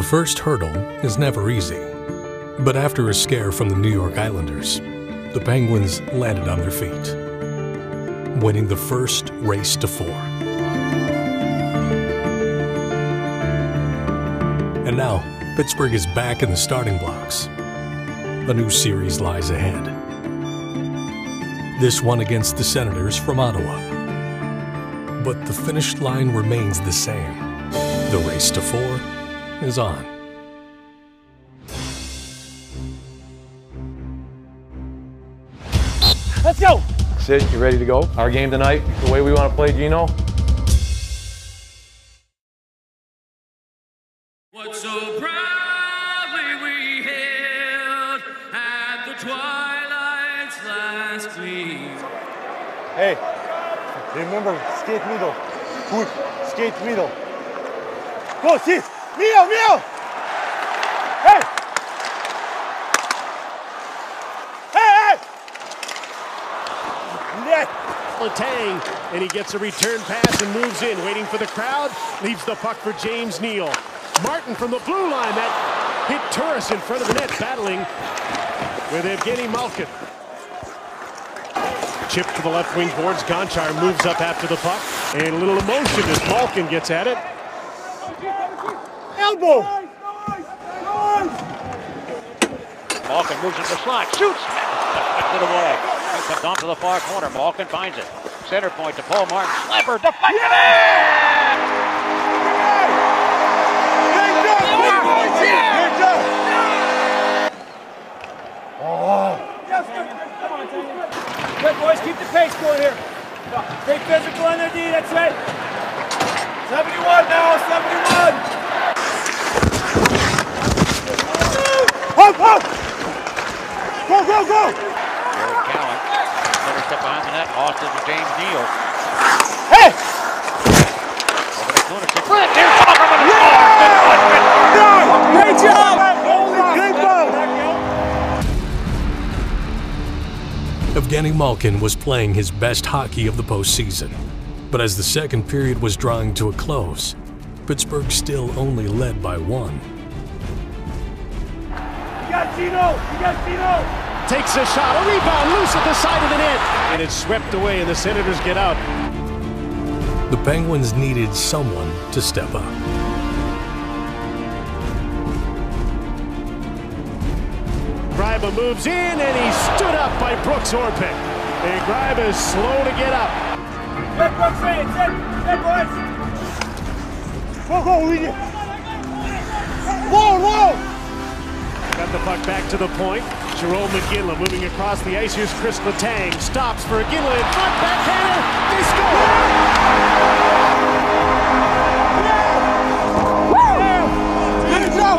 first hurdle is never easy, but after a scare from the New York Islanders, the Penguins landed on their feet, winning the first race to 4. And now, Pittsburgh is back in the starting blocks. A new series lies ahead. This one against the Senators from Ottawa. But the finish line remains the same. The race to 4 is on. Let's go! Sid, you ready to go? Our game tonight, the way we want to play, Gino? What so proudly we hailed at the twilight's last gleam. Hey, remember, skate middle. Quick, skate middle. Go, see! Mio! Hey! Hey! Net! Letang, and he gets a return pass and moves in, waiting for the crowd, leaves the puck for James Neal. Martin from the blue line, that hit Turris in front of the net, battling with Evgeny Malkin. Chip to the left wing boards, Gonchar moves up after the puck, and a little emotion as Malkin gets at it. Elbow! Malkin moves into the slot, shoots, puts it away. It comes on to the far corner, Malkin finds it. Center point to Paul Martin, slapper, deflected in! Good boys, keep the pace going here. Stay physical on their D, that's right. 71 now, 71. Up! Go! Jared Cowan, center step behind the net, Austin to James Neal. Hey! Over to Kluner, there's Walker with the score! Great job! Great ball! Evgeny Malkin was playing his best hockey of the postseason, but as the second period was drawing to a close, Pittsburgh still only led by 1. You got Gino! Takes a shot, a rebound, loose at the side of the net, and it's swept away, and the Senators get out. The Penguins needed someone to step up. Greiba moves in, and he's stood up by Brooks Orpik. And Greiba is slow to get up. Good, Brooks, Good, boys! Go, lead it! Whoa! Got the puck back to the point. Jerome McGinley moving across the ice. Here's Chris Letang. Stops for McGinley in front. Backhander. They Good job,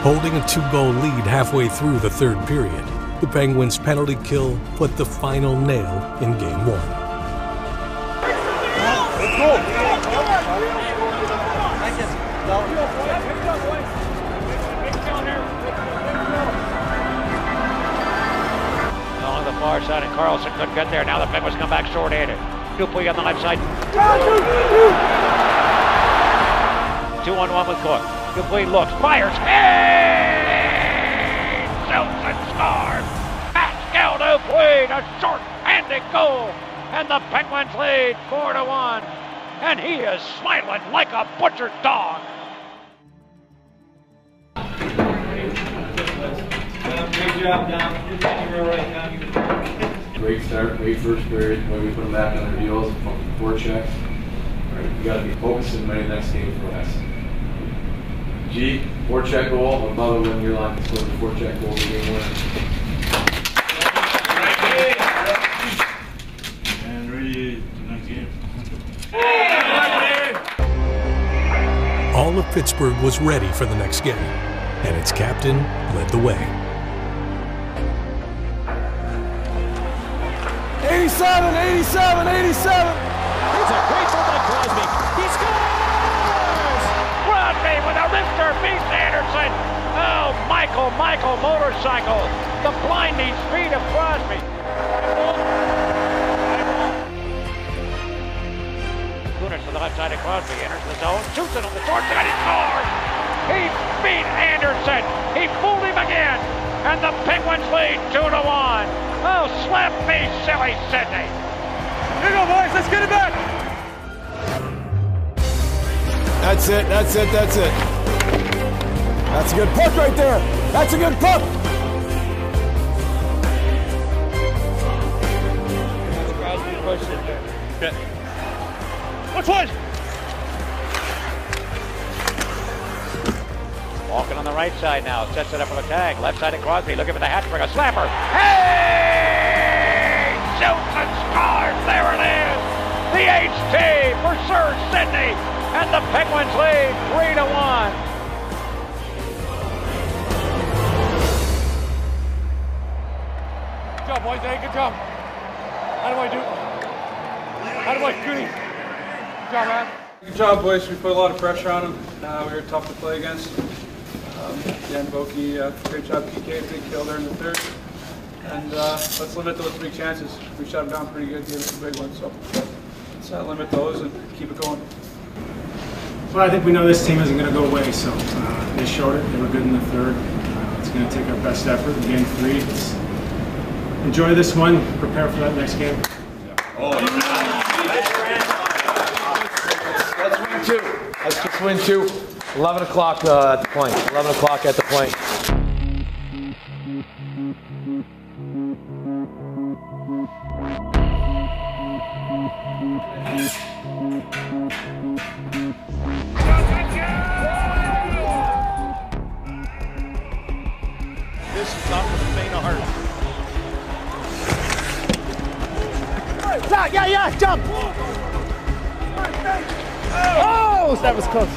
Holding a 2-goal lead halfway through the third period, the Penguins' penalty kill put the final nail in Game 1. Let's go! Along the far side, and Carlson couldn't get there. Now the Penguins come back short-handed. Dupuis on the left side. 2-on-1 with Cook. Dupuis looks, fires, hey! Shoots and scores! Pascal Dupuis, a short-handed goal, and the Penguins lead 4-1. And he is smiling like a butchered dog. Great job, Dom. Great start, great first period. The way we put them back on their heels, forecheck. Right, we got to be focused and ready next game for us. G, forecheck goal. Above it when your line scores the forecheck goal, the game winner. And ready for the next game. All of Pittsburgh was ready for the next game, and its captain led the way. 87! It's a great goal by Crosby. He scores! Crosby with a wrister beats Anderson. Oh, Michael motorcycle. The blinding speed of Crosby. side of Crosby, enters the zone, shoots it on the short side, he scores! He beat Anderson! He fooled him again! And the Penguins lead 2-1. Oh, slap me, silly Sydney! Here you go, boys. Let's get it back. That's it. That's it. That's it. That's a good puck right there. That's a good puck. Okay. Which one? Walking on the right side now, sets it up for the tag. Left side of Crosby, looking for the hat trick, a slapper. Hey! Shoots and scores! There it is! The HT for Sir Sydney, and the Penguins lead 3-1. Good job, boys. Hey, good job. How do I do? How do I do? Good job, man. Good job, boys. We put a lot of pressure on them. We were tough to play against. Dan Boki, great job, PK, big kill there in the third. And let's limit those big chances. We shut them down pretty good, gave us a big one. So let's limit those and keep it going. Well, I think we know this team isn't going to go away, so they showed it. They were good in the third. It's going to take our best effort in game 3. Let's enjoy this one, prepare for that next game. Let's win 2. Let's just win 2. 11 o'clock at the point. 11 o'clock at the point. This is not for the faint of heart. Yeah, jump! Oh, that was close.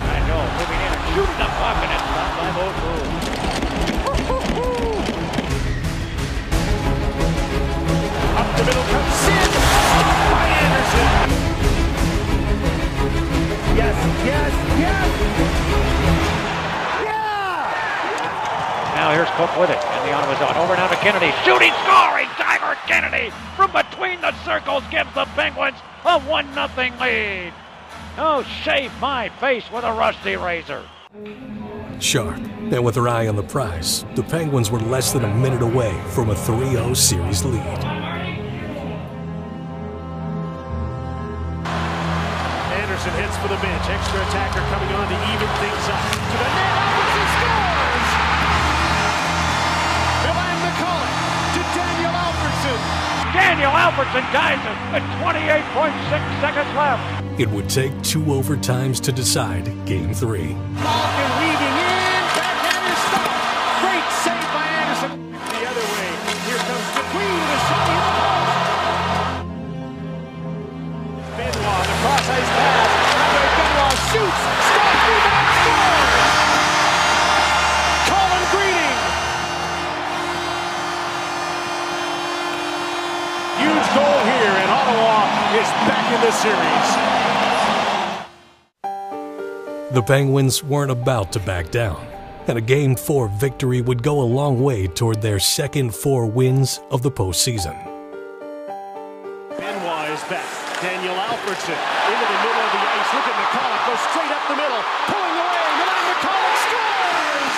I know, moving in and shooting the puck, and it's not by both rules. Up the middle comes Sid. By Anderson. Yes. Now here's Cook with it, and the honor was on. Over now to Kennedy, shooting, scoring! Tiger Kennedy from between the circles gives the Penguins a 1-0 lead. Oh, shave my face with a rusty razor. Sharp, and with her eye on the prize, the Penguins were less than a minute away from a 3-0 series lead. Anderson hits for the bench. Extra attacker coming on to even things up. To the net. Anderson scores! Milan McCulloch to Daniel Alfredsson. Daniel Alfredsson ties it with 28.6 seconds left. It would take 2 overtimes to decide Game 3. Malkin weaving in. Backhand is stopped. Great save by Anderson. The other way. Here comes Dupuis with a shot. Benoit, the cross-ice pass. Benoit shoots. Stops. Rebound. Scores. Colin Greeting. Huge goal here, and Ottawa is back in the series. The Penguins weren't about to back down, and a Game 4 victory would go a long way toward their second 4 wins of the postseason. Benoit is back. Daniel Alfredsson into the middle of the ice. Look at McCulloch. Goes straight up the middle. Pulling away. Milan McCulloch scores!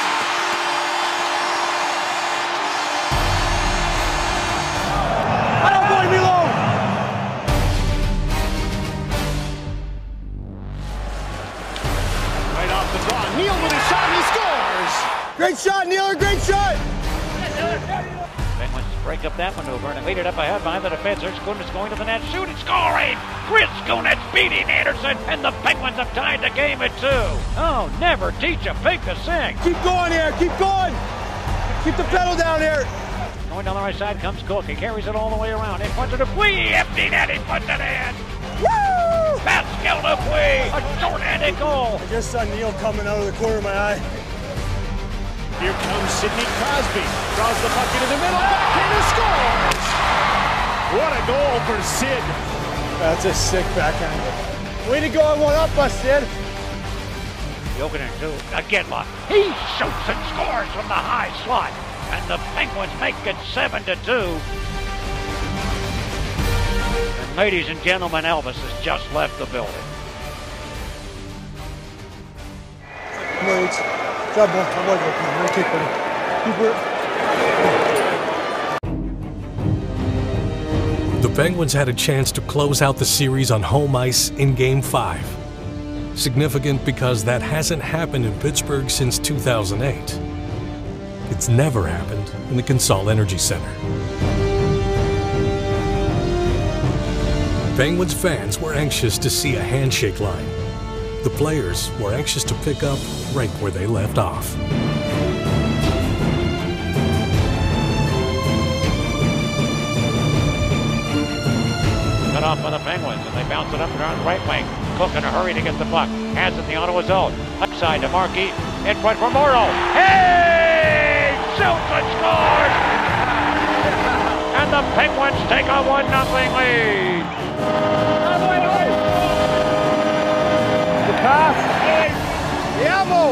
Oh, boy, Milo! Right off the draw. Neal with a shot. He scores! Great shot, Nealer, great shot! Penguins break up that maneuver and lead it up ahead behind the defense. There's Kunitz going to the net, shooting, scoring! Chris Kunitz beating Anderson, and the Penguins have tied the game at 2. Oh, never teach a pig to sing. Keep going here, keep going! Keep the pedal down here! Going down the right side comes Cook. He carries it all the way around. In front of Dupuis, empty net, he puts it in! Woo! Pascal Dupuis, a short-handed goal. I just saw Neil coming out of the corner of my eye. Here comes Sidney Crosby. Draws the puck into the middle. Backhander scores! What a goal for Sid. That's a sick backhand. Way to go on one up, Sid. Jokinen too. Again, Locke. He shoots and scores from the high slot. And the Penguins make it 7-2. And ladies and gentlemen, Elvis has just left the building. Wait. Job, boy. I'm like, okay, kick, buddy. Keep it. The Penguins had a chance to close out the series on home ice in Game 5. Significant because that hasn't happened in Pittsburgh since 2008. It's never happened in the Consol Energy Center. Penguins fans were anxious to see a handshake line. The players were anxious to pick up right where they left off. Cut off by the Penguins, and they bounce it up around the right wing. Cook in a hurry to get the puck. Has it in the Ottawa zone. Upside to Markey. In front for Morrow. Hey! Shoots and scores! And the Penguins take a 1-0 lead. The pass. Diamo!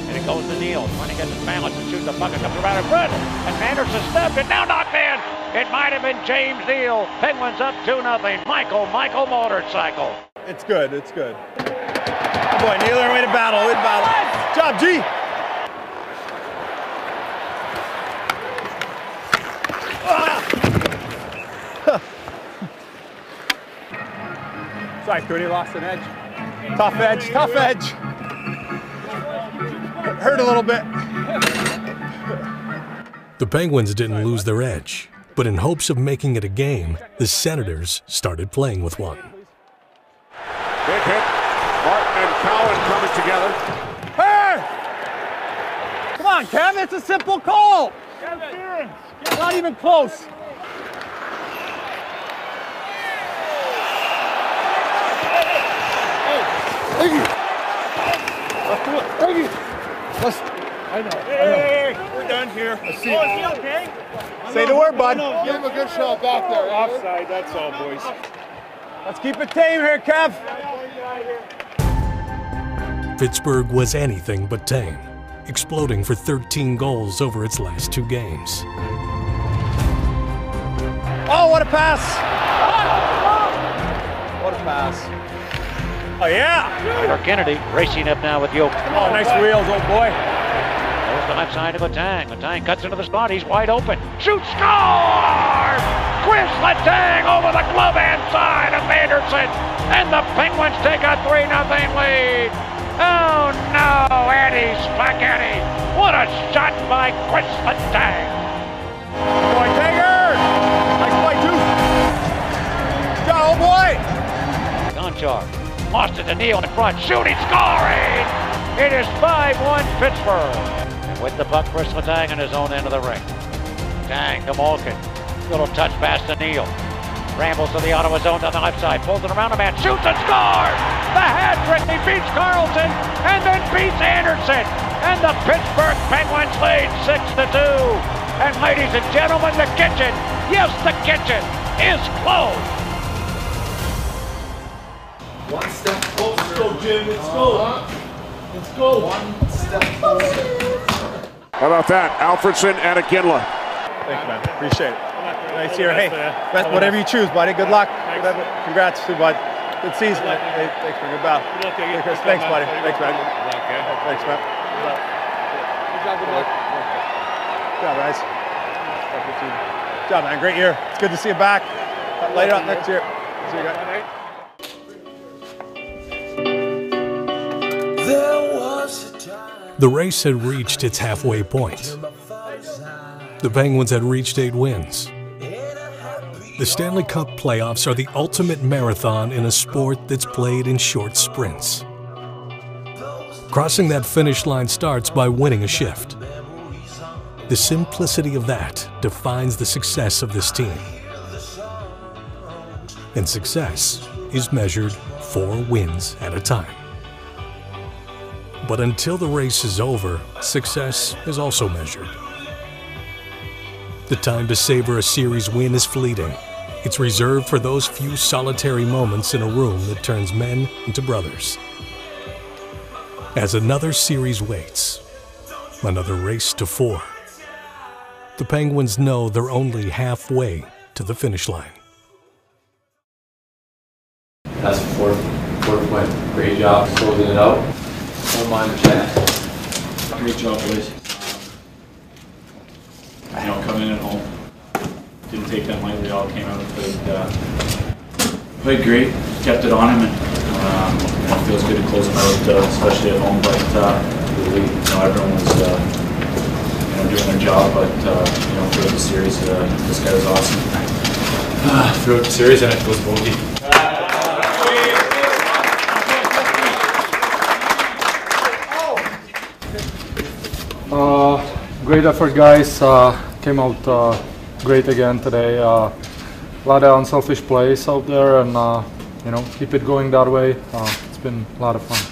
And it goes to Neal, trying to get his balance and shoot the puck. It comes around in front. And Anderson stepped it, now knocked in. It might have been James Neal. Penguins up 2-0. Michael motorcycle. It's good, it's good. Oh boy, Nealer, way to battle, Good job, G! Sorry, Cody, lost an edge. Tough edge. Hurt a little bit. The Penguins didn't lose their edge, but in hopes of making it a game, the Senators started playing with one. Big hit. Martin and Cowan coming together. Hey! Come on, Kev, it's a simple call. Not even close. I know. Hey, we're done here. Is he okay? Say the word, bud. Give him a good shot back there. Offside, that's all, boys. Let's keep it tame here, Kev. Pittsburgh was anything but tame, exploding for 13 goals over its last 2 games. Oh, what a pass! What a pass. Oh, yeah! Ryder Kennedy racing up now with Yoke. Oh, nice wheels, old boy. Goes to left side to Letang. Letang cuts into the spot. He's wide open. Shoot, score! Chris Letang over the glove hand side of Anderson. And the Penguins take a 3-0 lead. Oh, no, Eddie Spaghetti. What a shot by Chris Letang. Boy, Tanger! Nice play, too. Go, old boy! Gonchar lost it to Neal in front. Shooting, scoring! It is 5-1 Pittsburgh. And with the puck, Chris Letang in his own end of the ring. Tang to Malkin. Little touch pass to Neal. Rambles to the Ottawa zone down the left side. Pulls it around a man. Shoots and scores! The hat trick. He beats Carlson and then beats Anderson. And the Pittsburgh Penguins lead 6-2. And ladies and gentlemen, the kitchen, yes, the kitchen is closed. One step closer. Let's go, Jim. Let's go. Let's go. One step closer. How about that? Alfredson and Iginla. Thanks, man. Appreciate it. Nice here. Hey, whatever you choose, buddy. Good luck. Congrats, too, bud. Good season. Hey, thanks for your bow. Hey, Chris. Thanks, buddy. Thanks, man. Thanks, man. Good job, guys. Good job, man. Great year. It's good to see you back. Later on next year. See you guys. The race had reached its halfway point. The Penguins had reached 8 wins. The Stanley Cup playoffs are the ultimate marathon in a sport that's played in short sprints. Crossing that finish line starts by winning a shift. The simplicity of that defines the success of this team. And success is measured 4 wins at a time. But until the race is over, success is also measured. The time to savor a series win is fleeting. It's reserved for those few solitary moments in a room that turns men into brothers. As another series waits, another race to 4, the Penguins know they're only halfway to the finish line. That's the fourth point. Great job closing it out. Don't mind the chat. Great job, boys. Coming in at home, didn't take them lightly. All came out and played great. Kept it on him, and it feels good to close them out, especially at home. But everyone was doing their job. But throughout the series, this guy was awesome. Throughout the series, and it was Polskie. Great effort, guys. Came out great again today. A lot of unselfish plays out there, and keep it going that way. It's been a lot of fun.